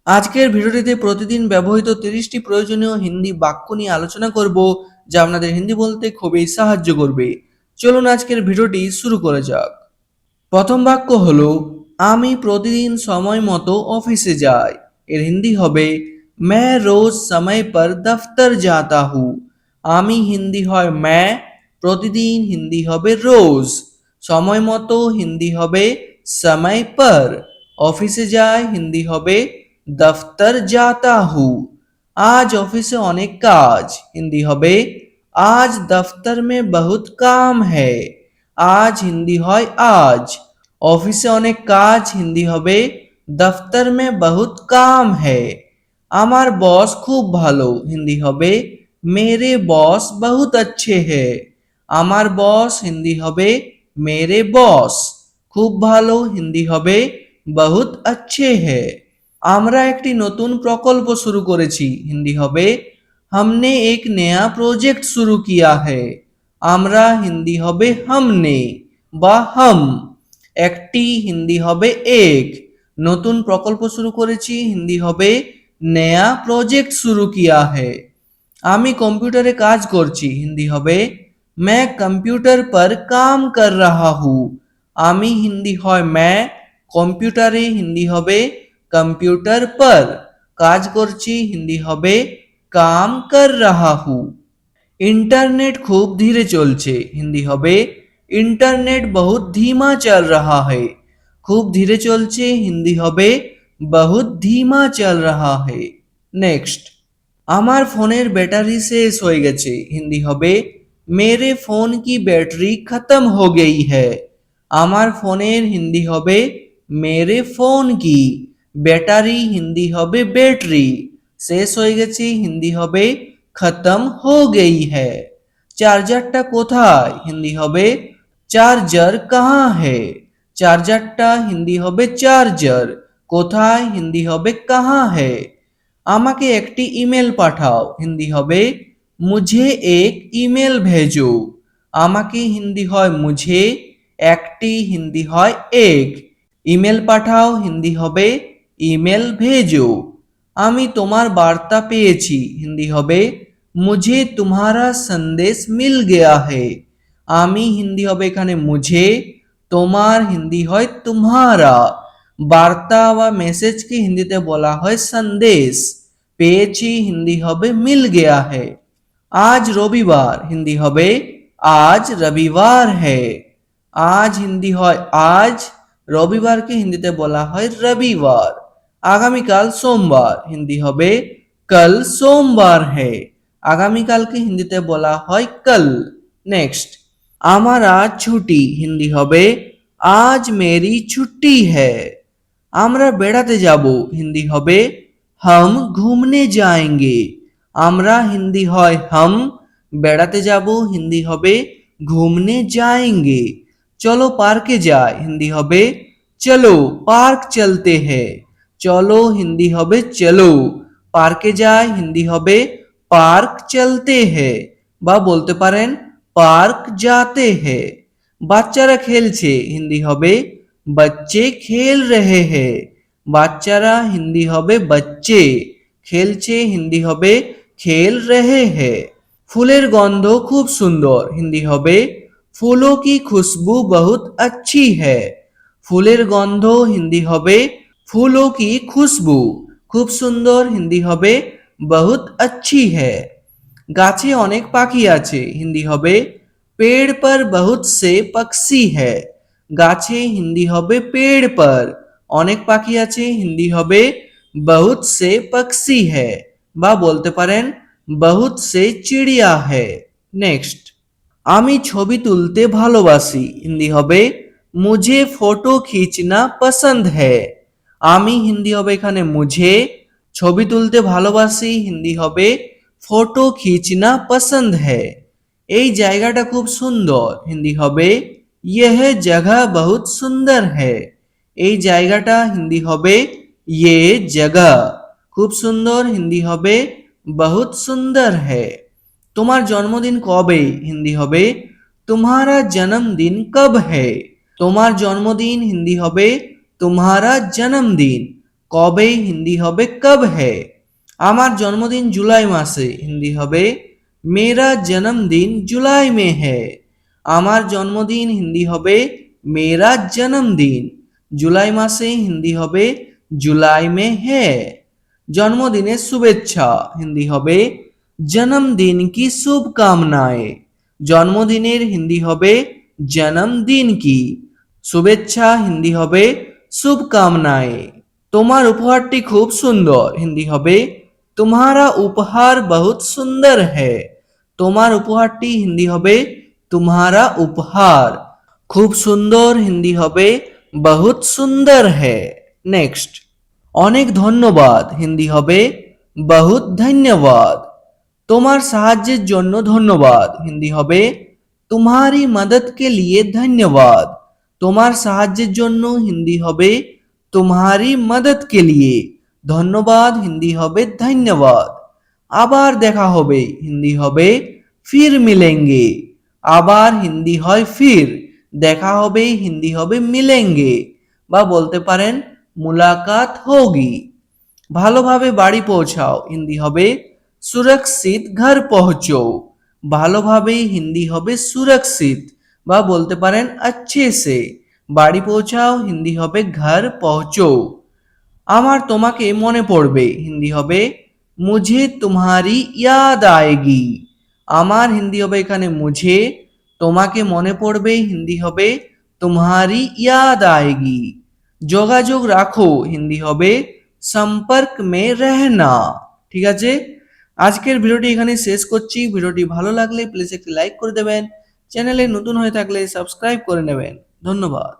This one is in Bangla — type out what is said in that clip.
আজকের ভিডিওটিতে প্রতিদিন ব্যবহৃত 30টি প্রয়োজনীয় হিন্দি বাক্য নিয়ে আলোচনা করব, যা আপনাদের হিন্দি বলতে খুবই সাহায্য করবে। চলুন আজকের ভিডিওটি শুরু করা যাক। প্রথম বাক্য হলো আমি প্রতিদিন সময় মতো অফিসে যাই। এর হিন্দি হবে मैं रोज समय पर दफ्तर जाता हूँ। আমি হিন্দি হয় मैं, প্রতিদিন হিন্দি হবে রোজ, সময় মতো হিন্দি হবে समय पर, অফিসে যায় হিন্দি হবে दफ्तर जाता हूँ। आज অফিসে অনেক কাজ হিন্দি হবে आज दफ्तर में बहुत काम है। আজ হিন্দি হয় আজ, অফিসে অনেক কাজ হিন্দি হবে দফতর মে বহুত কাম হ্যায়। আমার বস খুব ভালো হিন্দি হবে মেরে বস বহুত अच्छे है। আমার বস হিন্দি হবে মেরে বস, খুব ভালো হিন্দি হবে বহুত अच्छे है। আমরা একটি নতুন প্রকল্প শুরু করেছি হিন্দি হবে हमने एक नया प्रोजेक्ट शुरू किया है। আমরা হিন্দি হবে हमने বা हम, একটি হিন্দি হবে এক, নতুন প্রকল্প শুরু করেছি হিন্দি হবে নয়া প্রজেক্ট শুরু কিয়া है। আমি কম্পিউটারে কাজ করছি হিন্দি হবে मैं कंप्यूटर पर काम कर रहा हूँ। আমি হিন্দি হয় मैं, কম্পিউটারে হিন্দি হবে कंप्यूटर पर, কাজ করছি হিন্দি হবে काम कर रहा हूँ। इंटरनेट खूब धीरे चलছে हिंदी হবে इंटरनेट बहुत धीमा चल रहा है। खूब धीरे चलছে हिंदी হবে बहुत धीमा चल रहा है। नेक्स्ट, আমার ফোনের ব্যাটারি শেষ হয়ে গেছে হিন্দি হবে मेरे फोन की बैटरी खत्म हो गई है। আমার ফোনের হিন্দি হবে मेरे फोन की, ব্যাটারি হিন্দি হবে ব্যাটারি, শেষ হয়ে গেছে হিন্দি হবে खत्म हो गई है। চার্জারটা কোথায় হিন্দি হবে চার্জার কাহা है। চার্জারটা হিন্দি হবে চার্জার, কোথায় হিন্দি হবে কাহা है। আমাকে একটি ইমেল পাঠাও হিন্দি হবে मुझे एक ईमेल भेजो। আমাকে হিন্দি হয় मुझे, একটি হিন্দি হয় এক, ইমেল পাঠাও হিন্দি হবে ইমেল ভেজো। আমি তোমার বার্তা পেয়েছি হিন্দি হবে मुझे तुम्हारा संदेश मिल गया है। আমি হিন্দি হবে এখানে मुझे, তোমার হিন্দি হয় तुम्हारा, বার্তা বা মেসেজকে হিন্দিতে বলা হয় সন্দেশ, পেয়েছি হিন্দি হবে मिल गया है। आज রবিবার হিন্দি হবে आज रविवार है। আজ হিন্দি হয় আজ, রবিবারকে হিন্দিতে বলা হয় রবিবার। আগামীকাল সোমবার হিন্দি হবে कल सोमवार है। আগামীকালকে হিন্দিতে বলা হয় कल। নেক্সট, আমার আজ ছুটি হিন্দি হবে आज मेरी छुट्टी है। আমরা বেড়াতে যাব হিন্দি হবে हम घूमने जाएंगे। আমরা হিন্দি হয় हम, বেড়াতে যাব হিন্দি হবে घूमने जाएंगे। চলো পার্কে যাই হিন্দি হবে চলো পার্ক চলতে हैं। চলো হিন্দি হবে চলো, পার্কে যাই হিন্দি হবে পার্ক চলতে हैं বা বলতে পারেন পার্ক जाते हैं। বাচ্চারা খেলছে হিন্দি হবে बच्चे खेल रहे हैं। বাচ্চারা হিন্দি হবে बच्चे, খেলছে হিন্দি হবে खेल रहे हैं। ফুলের গন্ধ খুব সুন্দর হিন্দি হবে फूलों की खुशबू बहुत अच्छी है। ফুলের গন্ধ হিন্দি হবে फूलों की खुशबू, খুব সুন্দর হিন্দি হবে बहुत अच्छी है। গাছে অনেক পাখি আছে হিন্দি হবে पेड़ पर बहुत से पक्षी है। গাছে হিন্দি হবে पेड़ पर, অনেক পাখি আছে হিন্দি হবে बहुत से पक्षी है বা বলতে পারেন बहुत से चिड़िया है। নেক্সট, আমি ছবি তুলতে ভালোবাসি হিন্দি হবে मुझे फोटो खींचना पसंद है। আমি হিন্দি হবে এখানে मुझे, ছবি তুলতে ভালোবাসি হিন্দি হবে फोटो खींचना पसंद है। এই জায়গাটা খুব সুন্দর হিন্দি হবে यह जगह बहुत सुंदर है। এই জায়গাটা হিন্দি হবে ये जगह, খুব সুন্দর হিন্দি হবে बहुत सुंदर है। তোমার জন্মদিন কবে হিন্দি হবে तुम्हारा जन्मदिन कब है। তোমার জন্মদিন হিন্দি হবে तुम्हारा जन्मदिन, কবে হিন্দি হবে কব হে। আমার জন্মদিন জুলাই মাসে, হিন্দি হবে মেরা জন্মদিন জুলাই মে হে। আমার জন্মদিন হিন্দি হবে মেরা জন্মদিন। জুলাই মাসে হিন্দি হবে জুলাই মে হে। জন্মদিনের শুভেচ্ছা হিন্দি হবে জন্মদিন কি শুভকামনাएं। জন্মদিনের হিন্দি হবে জন্মদিন কি। শুভেচ্ছা হিন্দি হবে শুভকামনাएं। তোমার উপহারটি খুব সুন্দর, হিন্দি হবে तुम्हारा उपहार बहुत सुंदर है। তোমার উপহারটি হিন্দি হবে तुम्हारा उपहार। খুব সুন্দর হিন্দি হবে बहुत सुंदर है। নেক্সট, অনেক ধন্যবাদ হিন্দি হবে বহুত ধন্যবাদ। তোমার সাহায্যের জন্য ধন্যবাদ হিন্দি হবে तुम्हारी मदद के लिए धन्यवाद। তোমার সাহায্যের জন্য হিন্দি হবে तुम्हारी मदद के लिए। ধন্যবাদ হিন্দি হবে ধন্যবাদ। আবার দেখা হবে হিন্দি হবে फिर मिलेंगे। আবার হিন্দি হয় ফির, দেখা হবে হিন্দি হবে মিলেঙ্গে, বা বলতে পারেন মুলাকাত হোগি। ভালোভাবে বাড়ি পৌঁছাও হিন্দি হবে সুরক্ষিত ঘর পৌঁছো। ভালোভাবে হিন্দি হবে সুরক্ষিত, বা বলতে পারেন अच्छे से। বাড়ি পৌঁছাও হিন্দি হবে ঘর পৌঁছো। আমার তোমাকে মনে পড়বে হিন্দি হবে মুঝে তোমারি ইয়াদ আয়েগি। আমার হিন্দি হবে এখানে মুঝে, তোমাকে মনে পড়বে হিন্দি হবে তোমারি ইয়াদ আয়েগি। যোগাযোগ রাখো হিন্দি হবে সম্পর্ক মে রহনা। ঠিক আছে, আজকের ভিডিওটি এখানে শেষ করছি। ভিডিওটি ভালো লাগলে প্লিজ একটি লাইক করে দেবেন, চ্যানেলে নতুন হয়ে থাকলে সাবস্ক্রাইব করে নেবেন। ধন্যবাদ।